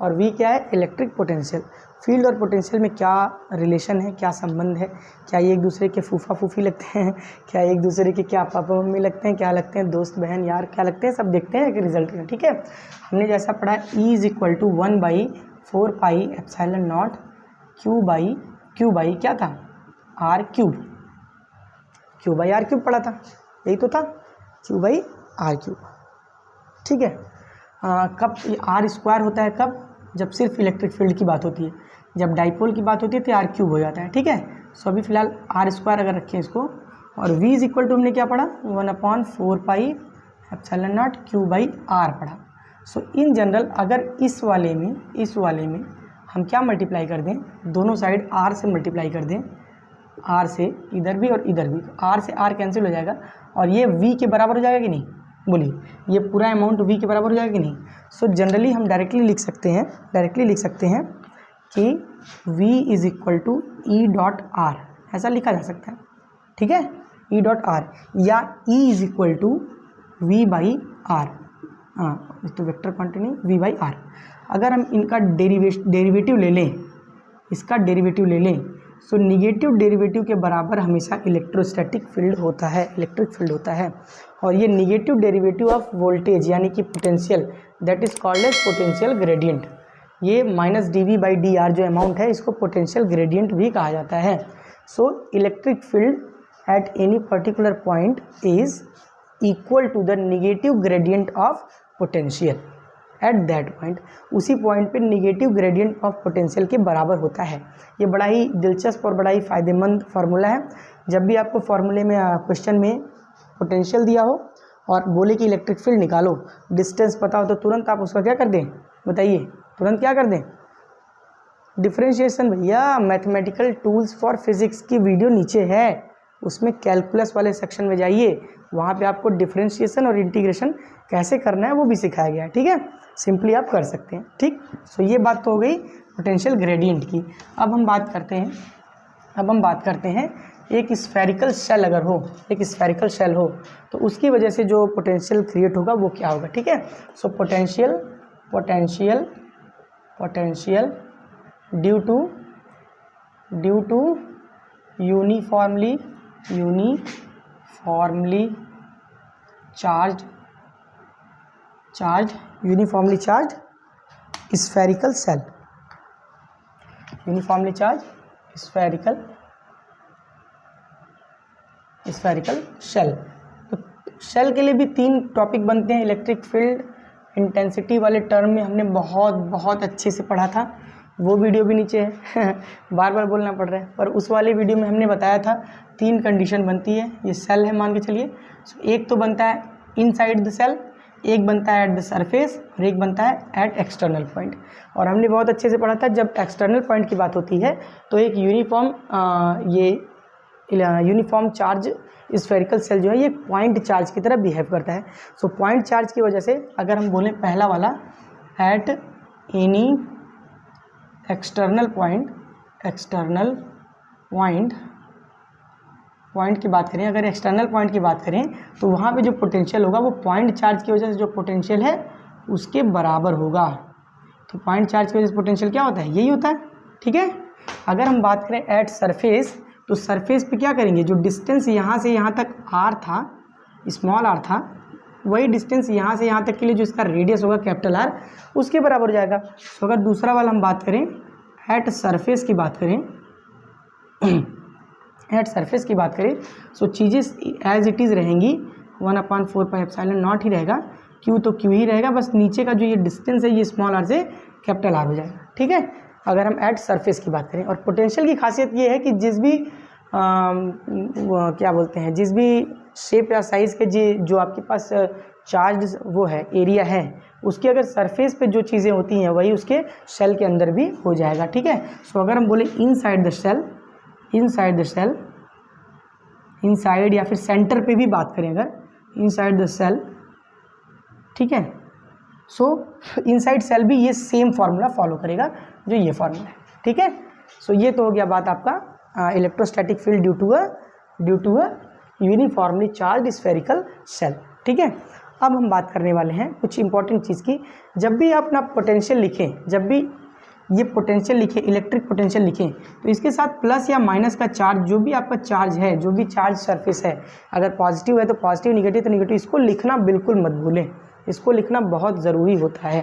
A: और वी क्या है, इलेक्ट्रिक पोटेंशियल। फील्ड और पोटेंशियल में क्या रिलेशन है, क्या संबंध है, क्या ये एक दूसरे के फूफा फूफी लगते हैं, क्या एक दूसरे के क्या पापा मम्मी लगते हैं, क्या लगते हैं दोस्त बहन यार क्या लगते हैं, सब देखते हैं कि रिजल्ट में, ठीक है। हमने जैसा पढ़ा E is equal to 1/4 pi epsilon naught Q by क्या था, आर क्यूब पढ़ा था, यही तो था, Q/R3, ठीक है। कब आर स्क्वायर होता है, कब, जब सिर्फ इलेक्ट्रिक फील्ड की बात होती है, जब डाइपोल की बात होती है तो R³ हो जाता है, ठीक है। सो अभी फिलहाल आर स्क्वायर अगर रखें इसको, और v इज इक्वल टू हमने क्या पढ़ा, 1/4 पाई एप्सिलॉन नॉट Q/R पढ़ा। सो इन जनरल अगर इस वाले में हम क्या मल्टीप्लाई कर दें, दोनों साइड r से मल्टीप्लाई कर दें, r से इधर भी और इधर भी, तो r से r कैंसिल हो जाएगा, और ये v के बराबर हो जाएगा कि नहीं, बोलिए, ये पूरा अमाउंट v के बराबर हो जाएगा कि नहीं। सो जनरली हम डायरेक्टली लिख सकते हैं कि v is equal to E.R, ऐसा लिखा जा सकता है, ठीक है, E.R, या E is equal to V/R, हाँ तो वेक्टर क्वांटिटी नहीं, V/R। अगर हम इनका डेरिवेटिव ले लें, इसका डेरिवेटिव ले लें, सो निगेटिव डेरिवेटिव के बराबर हमेशा इलेक्ट्रोस्टैटिक फील्ड होता है, इलेक्ट्रिक फील्ड होता है। और ये निगेटिव डेरिवेटिव ऑफ वोल्टेज यानी कि potential, that is called as potential gradient. ये -dV/dr जो अमाउंट है, इसको पोटेंशियल ग्रेडियंट भी कहा जाता है। So electric field at any particular point is equal to the negative gradient of potential at that point, उसी पॉइंट पे निगेटिव ग्रेडियंट ऑफ पोटेंशियल के बराबर होता है। ये बड़ा ही दिलचस्प और बड़ा ही फ़ायदेमंद फार्मूला है। जब भी आपको फार्मूले में क्वेश्चन में पोटेंशियल दिया हो और बोले कि इलेक्ट्रिक फील्ड निकालो, डिस्टेंस पता हो, तो तुरंत आप उसका क्या कर दें, बताइए, तुरंत क्या कर दें, डिफरेंशिएशन। भैया मैथमेटिकल टूल्स फॉर फिजिक्स की वीडियो नीचे है, उसमें कैलकुलस वाले सेक्शन में जाइए, वहाँ पे आपको डिफरेंशिएशन और इंटीग्रेशन कैसे करना है वो भी सिखाया गया है, ठीक है, सिंपली आप कर सकते हैं, ठीक। सो ये बात तो हो गई पोटेंशियल ग्रेडियंट की। अब हम बात करते हैं एक स्फेरिकल शेल अगर हो, एक स्फेरिकल शेल हो तो उसकी वजह से जो पोटेंशियल क्रिएट होगा वो क्या होगा, ठीक है। So potential due to uniformly charge spherical shell, uniformly charge spherical shell. तो शेल के लिए भी 3 टॉपिक बनते हैं। इलेक्ट्रिक फील्ड इंटेंसिटी वाले टर्म में हमने बहुत अच्छे से पढ़ा था, वो वीडियो भी नीचे है बार बार बोलना पड़ रहा है, पर उस वाले वीडियो में हमने बताया था 3 कंडीशन बनती है। ये सेल है मान के चलिए, एक तो बनता है इनसाइड द सेल, एक बनता है एट द सरफेस, और एक बनता है एट एक्सटर्नल पॉइंट। और हमने बहुत अच्छे से पढ़ा था, जब एक्सटर्नल पॉइंट की बात होती है तो एक यूनिफॉर्म ये यूनिफॉर्म चार्ज स्फेरिकल सेल जो है ये पॉइंट चार्ज की तरह बिहेव करता है। सो पॉइंट चार्ज की वजह से अगर हम बोलें पहला वाला एट एनी एक्सटर्नल पॉइंट की बात करें, अगर एक्सटर्नल पॉइंट की बात करें तो वहाँ पे जो पोटेंशियल होगा वो पॉइंट चार्ज की वजह से जो पोटेंशियल है उसके बराबर होगा। तो पॉइंट चार्ज की वजह से पोटेंशियल क्या होता है, यही होता है, ठीक है। अगर हम बात करें एट सरफेस, तो सरफेस पे क्या करेंगे, जो डिस्टेंस यहाँ से यहाँ तक r था, स्मॉल r था, वही डिस्टेंस यहाँ से यहाँ तक के लिए जो इसका रेडियस होगा कैपिटल R उसके बराबर हो जाएगा। तो अगर दूसरा वाला हम बात करें एट सरफेस की बात करें एट सरफेस की बात करें सो चीज़ें एज इट इज़ रहेंगी, 1/4πε0 ही रहेगा, क्यू तो क्यू ही रहेगा, बस नीचे का जो ये डिस्टेंस है ये स्मॉल r से कैपिटल R हो जाएगा, ठीक है। अगर हम एट सरफेस की बात करें, और पोटेंशियल की खासियत ये है कि जिस भी क्या बोलते हैं, जिस भी शेप या साइज़ के जो आपके पास चार्ज वो है एरिया है उसकी अगर सरफेस पे जो चीज़ें होती हैं वही उसके सेल के अंदर भी हो जाएगा, ठीक है। सो अगर हम बोले इनसाइड या फिर सेंटर पे भी बात करें अगर इनसाइड द सेल, ठीक है, सो इनसाइड सेल भी ये सेम फार्मूला फॉलो करेगा जो ये फार्मूला है, ठीक है। सो ये तो हो गया बात आपका electrostatic field due to a uniformly charge spherical shell, ठीक है। अब हम बात करने वाले हैं कुछ इंपॉर्टेंट चीज़ की। जब भी आप अपना पोटेंशियल लिखें, जब भी ये पोटेंशियल लिखें, इलेक्ट्रिक पोटेंशियल लिखें, तो इसके साथ प्लस या माइनस का चार्ज, जो भी आपका चार्ज है, जो भी चार्ज सरफेस है, अगर पॉजिटिव है तो पॉजिटिव, निगेटिव तो निगेटिव, इसको लिखना बिल्कुल मत भूलें, इसको लिखना बहुत ज़रूरी होता है,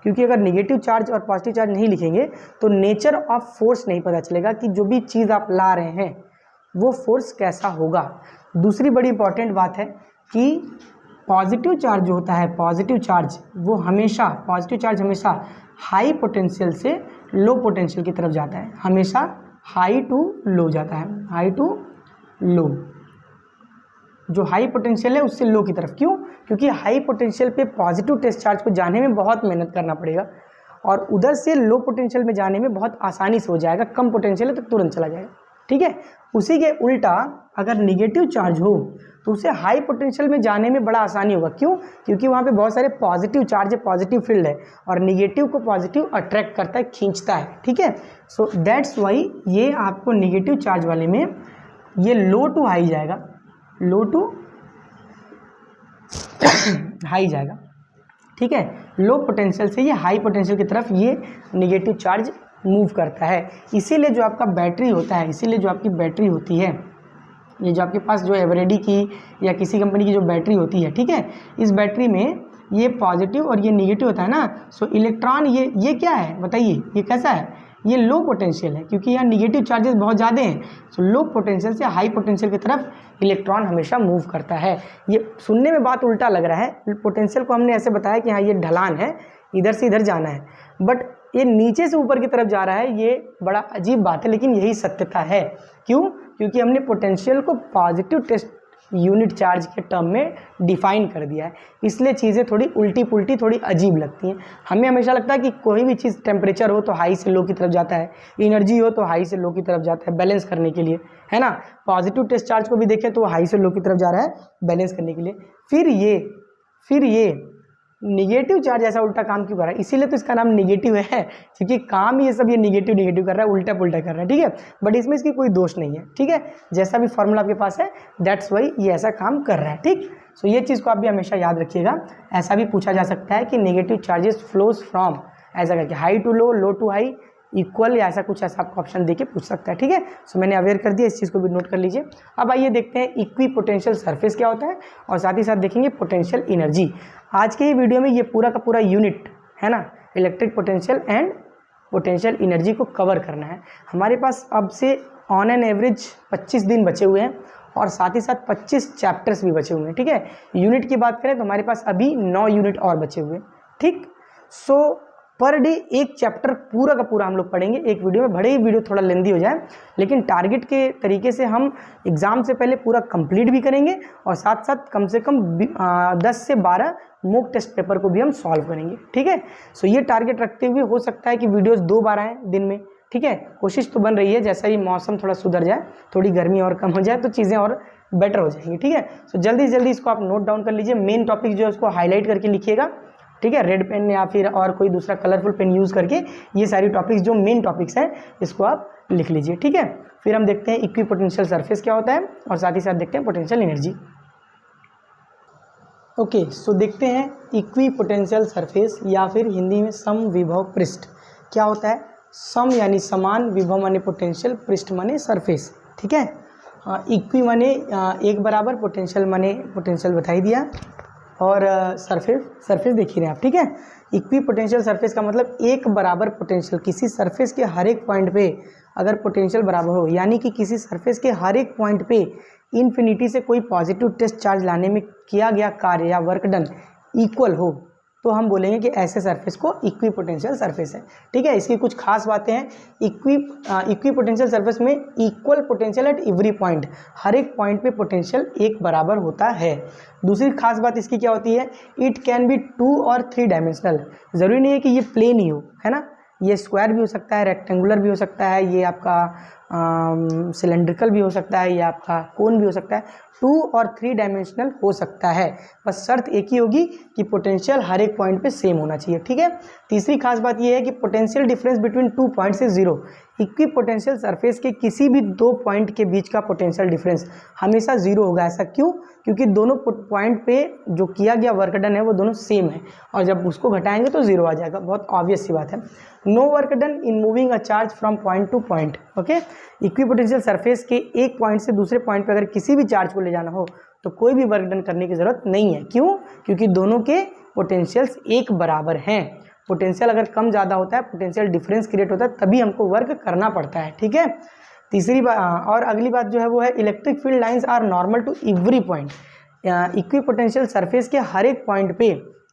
A: क्योंकि अगर निगेटिव चार्ज और पॉजिटिव चार्ज नहीं लिखेंगे तो नेचर ऑफ फोर्स नहीं पता चलेगा कि जो भी चीज़ आप ला रहे हैं वो फोर्स कैसा होगा। दूसरी बड़ी इंपॉर्टेंट बात है कि पॉजिटिव चार्ज जो होता है, पॉजिटिव चार्ज हमेशा हाई पोटेंशियल से लो पोटेंशियल की तरफ जाता है, हमेशा हाई टू लो जाता है, हाई टू लो, जो हाई पोटेंशियल है उससे लो की तरफ। क्यों? क्योंकि हाई पोटेंशियल पे पॉजिटिव टेस्ट चार्ज को जाने में बहुत मेहनत करना पड़ेगा और उधर से लो पोटेंशियल में जाने में बहुत आसानी से हो जाएगा, कम पोटेंशियल है तो तुरंत चला जाएगा, ठीक है। उसी के उल्टा अगर निगेटिव चार्ज हो तो उसे हाई पोटेंशियल में जाने में बड़ा आसानी होगा। क्यों? क्योंकि वहाँ पे बहुत सारे पॉजिटिव चार्ज है, पॉजिटिव फील्ड है, और निगेटिव को पॉजिटिव अट्रैक्ट करता है, खींचता है, ठीक है। सो दैट्स वाई ये आपको निगेटिव चार्ज वाले में ये लो टू हाई जाएगा, लो टू हाई जाएगा, ठीक है। लो पोटेंशियल से ये हाई पोटेंशियल की तरफ ये निगेटिव चार्ज मूव करता है। इसीलिए जो आपका बैटरी होता है, इसीलिए जो आपकी बैटरी होती है, ये जो आपके पास जो एवरेडी की या किसी कंपनी की जो बैटरी होती है, ठीक है, इस बैटरी में ये पॉजिटिव और ये निगेटिव होता है ना। सो इलेक्ट्रॉन ये क्या है बताइए, ये कैसा है, ये लो पोटेंशियल है, क्योंकि यहाँ निगेटिव चार्जेस बहुत ज़्यादा हैं। सो लो पोटेंशियल से हाई पोटेंशियल की तरफ इलेक्ट्रॉन हमेशा मूव करता है। ये सुनने में बात उल्टा लग रहा है, पोटेंशियल को हमने ऐसे बताया कि हाँ ये ढलान है, इधर से इधर जाना है, बट ये नीचे से ऊपर की तरफ जा रहा है, ये बड़ा अजीब बात है, लेकिन यही सत्यता है। क्यों? क्योंकि हमने पोटेंशियल को पॉजिटिव टेस्ट यूनिट चार्ज के टर्म में डिफाइन कर दिया है, इसलिए चीज़ें थोड़ी उल्टी पुल्टी, थोड़ी अजीब लगती हैं। हमें हमेशा लगता है कि कोई भी चीज़ टेम्परेचर हो तो हाई से लो की तरफ जाता है, एनर्जी हो तो हाई से लो की तरफ जाता है, बैलेंस करने के लिए, है ना। पॉजिटिव टेस्ट चार्ज को भी देखें तो हाई से लो की तरफ जा रहा है बैलेंस करने के लिए। फिर ये निगेटिव चार्ज ऐसा उल्टा काम क्यों कर रहा है? इसीलिए तो इसका नाम निगेटिव है, क्योंकि काम ये सब ये निगेटिव कर रहा है, उल्टा पुल्टा कर रहा है, ठीक है। बट इसमें इसकी कोई दोष नहीं है, ठीक है। जैसा भी फॉर्मूला आपके पास है दैट्स वाई ये ऐसा काम कर रहा है, ठीक। सो ये चीज़ को आप भी हमेशा याद रखिएगा। ऐसा भी पूछा जा सकता है कि नेगेटिव चार्जेस फ्लोज फ्रॉम, ऐसा करके high to low, low to high, equal, या ऐसा कुछ ऐसा आपको ऑप्शन देके पूछ सकता है, ठीक है। सो मैंने अवेयर कर दिया, इस चीज़ को भी नोट कर लीजिए। अब आइए देखते हैं इक्वी पोटेंशियल सरफेस क्या होता है, और साथ ही साथ देखेंगे पोटेंशियल एनर्जी। आज के ये वीडियो में ये पूरा का पूरा यूनिट है ना, electric potential and potential energy को कवर करना है। हमारे पास अब से ऑन एन एवरेज 25 दिन बचे हुए हैं, और साथ ही साथ 25 चैप्टर्स भी बचे हुए हैं, ठीक है। यूनिट की बात करें तो हमारे पास अभी 9 यूनिट और बचे हुए हैं, ठीक। सो पर डे एक चैप्टर पूरा का पूरा हम लोग पढ़ेंगे एक वीडियो में, भले ही वीडियो थोड़ा लेंदी हो जाए, लेकिन टारगेट के तरीके से हम एग्ज़ाम से पहले पूरा कंप्लीट भी करेंगे, और साथ साथ कम से कम 10 से 12 मॉक टेस्ट पेपर को भी हम सॉल्व करेंगे, ठीक है। सो ये टारगेट रखते हुए हो सकता है कि वीडियोस 2 बार आएँ दिन में, ठीक है, कोशिश तो बन रही है, जैसा ही मौसम थोड़ा सुधर जाए, थोड़ी गर्मी और कम हो जाए तो चीज़ें और बेटर हो जाएंगी। ठीक है, सो जल्दी से जल्दी इसको आप नोट डाउन कर लीजिए, मेन टॉपिक जो है उसको हाईलाइट करके लिखिएगा। ठीक है, रेड पेन या फिर और कोई दूसरा कलरफुल पेन यूज़ करके ये सारी टॉपिक्स जो मेन टॉपिक्स हैं इसको आप लिख लीजिए। ठीक है, फिर हम देखते हैं इक्वी पोटेंशियल सरफेस क्या होता है और साथ ही साथ देखते हैं पोटेंशियल एनर्जी। ओके, सो देखते हैं इक्वी पोटेंशियल सरफेस या फिर हिंदी में समविभव पृष्ठ क्या होता है। सम यानी समान, विभव माने पोटेंशियल, पृष्ठ माने सरफेस। ठीक है, इक्वी माने एक बराबर, पोटेंशियल माने पोटेंशियल बता ही दिया, और सरफेस देख ही रहे हैं आप। ठीक है, इक्वी पोटेंशियल सरफेस का मतलब एक बराबर पोटेंशियल, किसी सरफेस के हर एक पॉइंट पे अगर पोटेंशियल बराबर हो, यानी कि किसी सरफेस के हर एक पॉइंट पे इन्फिनिटी से कोई पॉजिटिव टेस्ट चार्ज लाने में किया गया कार्य या वर्क डन इक्वल हो, तो हम बोलेंगे कि ऐसे सरफेस को इक्वी पोटेंशियल सरफेस है। ठीक है, इसकी कुछ खास बातें हैं। इक्वी पोटेंशियल सरफेस में equal potential at every point, हर एक पॉइंट पे पोटेंशियल एक बराबर होता है। दूसरी खास बात इसकी क्या होती है, इट कैन बी 2 और 3 डायमेंशनल, ज़रूरी नहीं है कि ये प्लेन ही हो, है ना, ये स्क्वायर भी हो सकता है, रेक्टेंगुलर भी हो सकता है, ये आपका सिलेंड्रिकल भी हो सकता है, या आपका कोन भी हो सकता है, 2 और 3 डायमेंशनल हो सकता है। बस शर्त एक ही होगी कि पोटेंशियल हर एक पॉइंट पे सेम होना चाहिए। ठीक है, तीसरी खास बात यह है कि potential difference between 2 points is 0। Equi potential surface के किसी भी 2 पॉइंट के बीच का पोटेंशियल डिफरेंस हमेशा 0 होगा। ऐसा क्यों? क्योंकि दोनों पॉइंट पे जो किया गया वर्क डन है वो दोनों सेम है, और जब उसको घटाएंगे तो 0 आ जाएगा। बहुत ऑब्वियस सी बात है। No work done in moving a charge from point to point. Okay, equipotential surface के एक पॉइंट से दूसरे पॉइंट पे अगर किसी भी चार्ज को ले जाना हो तो कोई भी वर्क डन करने की ज़रूरत नहीं है। क्यों? क्योंकि दोनों के पोटेंशियल्स एक बराबर हैं। पोटेंशियल अगर कम ज़्यादा होता है, पोटेंशियल डिफरेंस क्रिएट होता है, तभी हमको वर्क करना पड़ता है। ठीक है, तीसरी बात और अगली बात जो है वो है electric field lines are normal to every point. Equipotential surface के हर एक पॉइंट पे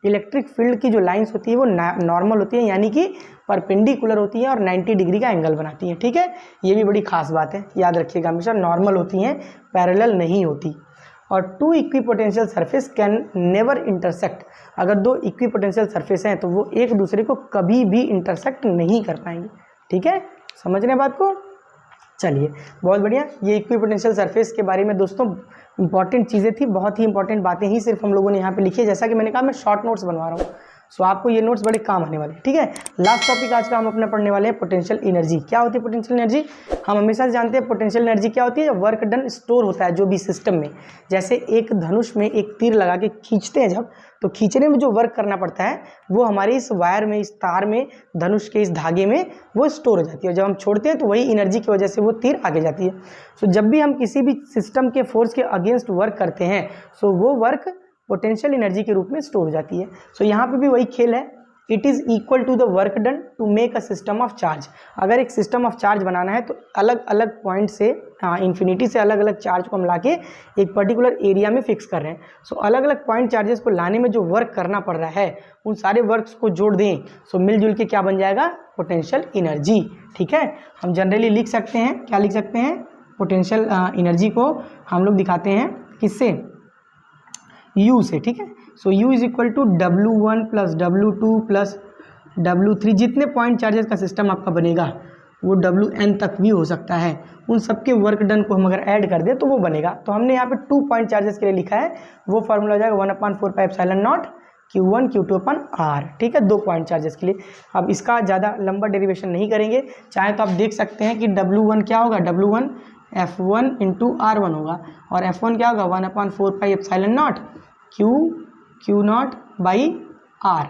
A: इलेक्ट्रिक फील्ड की जो लाइंस होती है वो नॉर्मल होती है, यानी कि परपेंडिकुलर होती है और 90 डिग्री का एंगल बनाती हैं। ठीक है, ये भी बड़ी खास बात है, याद रखिएगा हमेशा, नॉर्मल होती हैं, पैरेलल नहीं होती। और 2 equi potential surface can never intersect. अगर 2 इक्वी पोटेंशियल सरफेस हैं तो वो एक दूसरे को कभी भी इंटरसेक्ट नहीं कर पाएंगे। ठीक है, समझ रहे हैं बात को? चलिए, बहुत बढ़िया। ये इक्वी पोटेंशियल सरफेस के बारे में दोस्तों इंपॉर्टेंट चीज़ें थी, बहुत ही इंपॉर्टेंट बातें ही सिर्फ हम लोगों ने यहाँ पे लिखी है। जैसा कि मैंने कहा, मैं शॉर्ट नोट्स बनवा रहा हूँ, सो आपको ये नोट्स बड़े काम आने वाले हैं। ठीक है, लास्ट टॉपिक आज का हम अपना पढ़ने वाले हैं पोटेंशियल एनर्जी। क्या होती है पोटेंशियल एनर्जी? हम हमेशा से जानते हैं पोटेंशियल एनर्जी क्या होती है, जब वर्क डन स्टोर होता है जो भी सिस्टम में। जैसे एक धनुष में एक तीर लगा के खींचते हैं जब, तो खींचने में जो वर्क करना पड़ता है वो हमारे इस वायर में, इस तार में, धनुष के इस धागे में वो स्टोर हो जाती है। जब हम छोड़ते हैं तो वही एनर्जी की वजह से वो तीर आगे जाती है। सो जब भी हम किसी भी सिस्टम के फोर्स के अगेंस्ट वर्क करते हैं, सो वो वर्क पोटेंशियल एनर्जी के रूप में स्टोर हो जाती है। सो यहाँ पे भी वही खेल है, it is equal to the work done to make a system of charge. अगर एक सिस्टम ऑफ चार्ज बनाना है तो अलग अलग पॉइंट से, इन्फिनिटी से अलग अलग चार्ज को हम ला के एक पर्टिकुलर एरिया में फिक्स कर रहे हैं। सो अलग अलग पॉइंट चार्जेस को लाने में जो वर्क करना पड़ रहा है, उन सारे वर्क्स को जोड़ दें, सो मिलजुल के क्या बन जाएगा? Potential energy. ठीक है, हम जनरली लिख सकते हैं, क्या लिख सकते हैं? पोटेंशियल एनर्जी को हम लोग दिखाते हैं किससे? U से। ठीक है, so U is equal to W1 plus W2 plus W3। जितने पॉइंट चार्जेस का सिस्टम आपका बनेगा वो WN तक भी हो सकता है, उन सबके वर्क डन को हम अगर ऐड कर दें तो वो बनेगा। तो हमने यहाँ पे 2 पॉइंट चार्जेस के लिए लिखा है, वो फॉर्मूला हो जाएगा 1/4πε0 Q1 Q2/R। ठीक है, 2 पॉइंट चार्जेस के लिए। अब इसका ज़्यादा लंबा डेरिवेशन नहीं करेंगे, चाहे तो आप देख सकते हैं कि W1 क्या होगा? W1 F1 इंटू R1 होगा, और F1 क्या होगा? 1/4πε0 Q0/R।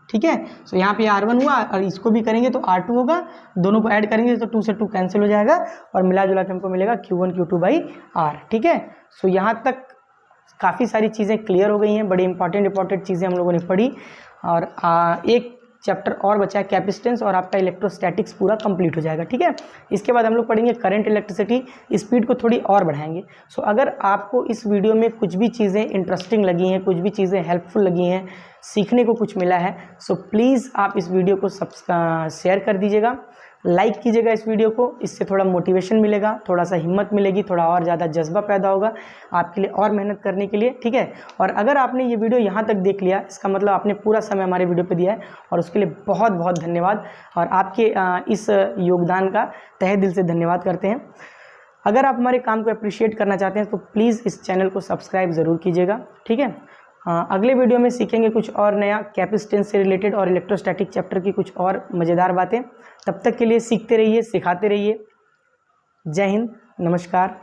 A: ठीक है, सो यहाँ पे R1 हुआ, और इसको भी करेंगे तो R2 होगा, दोनों को ऐड करेंगे तो 2 से 2 कैंसिल हो जाएगा, और मिला जुला के हमको मिलेगा Q1 Q2/R। ठीक है, सो यहाँ तक काफ़ी सारी चीज़ें क्लियर हो गई हैं, बड़ी इंपॉर्टेंट चीज़ें हम लोगों ने पढ़ी, और एक चैप्टर और बचा है कैपेसिटेंस, और आपका इलेक्ट्रोस्टैटिक्स पूरा कंप्लीट हो जाएगा। ठीक है, इसके बाद हम लोग पढ़ेंगे करंट इलेक्ट्रिसिटी, स्पीड को थोड़ी और बढ़ाएंगे। सो अगर आपको इस वीडियो में कुछ भी चीज़ें इंटरेस्टिंग लगी हैं, कुछ भी चीज़ें हेल्पफुल लगी हैं, सीखने को कुछ मिला है, सो प्लीज़ आप इस वीडियो को शेयर कर दीजिएगा। लाइक कीजिएगा इस वीडियो को, इससे थोड़ा मोटिवेशन मिलेगा, थोड़ा सा हिम्मत मिलेगी, थोड़ा और ज़्यादा जज्बा पैदा होगा आपके लिए और मेहनत करने के लिए, ठीक है। और अगर आपने ये वीडियो यहाँ तक देख लिया, इसका मतलब आपने पूरा समय हमारे वीडियो पे दिया है और उसके लिए बहुत बहुत धन्यवाद। और आपके इस योगदान का तहे दिल से धन्यवाद करते हैं। अगर आप हमारे काम को अप्रिशिएट करना चाहते हैं तो प्लीज़ इस चैनल को सब्सक्राइब ज़रूर कीजिएगा, ठीक है। अगले वीडियो में सीखेंगे कुछ और नया कैपेसिटेंस से रिलेटेड और इलेक्ट्रोस्टैटिक चैप्टर की कुछ और मज़ेदार बातें। तब तक के लिए सीखते रहिए, सिखाते रहिए। जय हिंद, नमस्कार।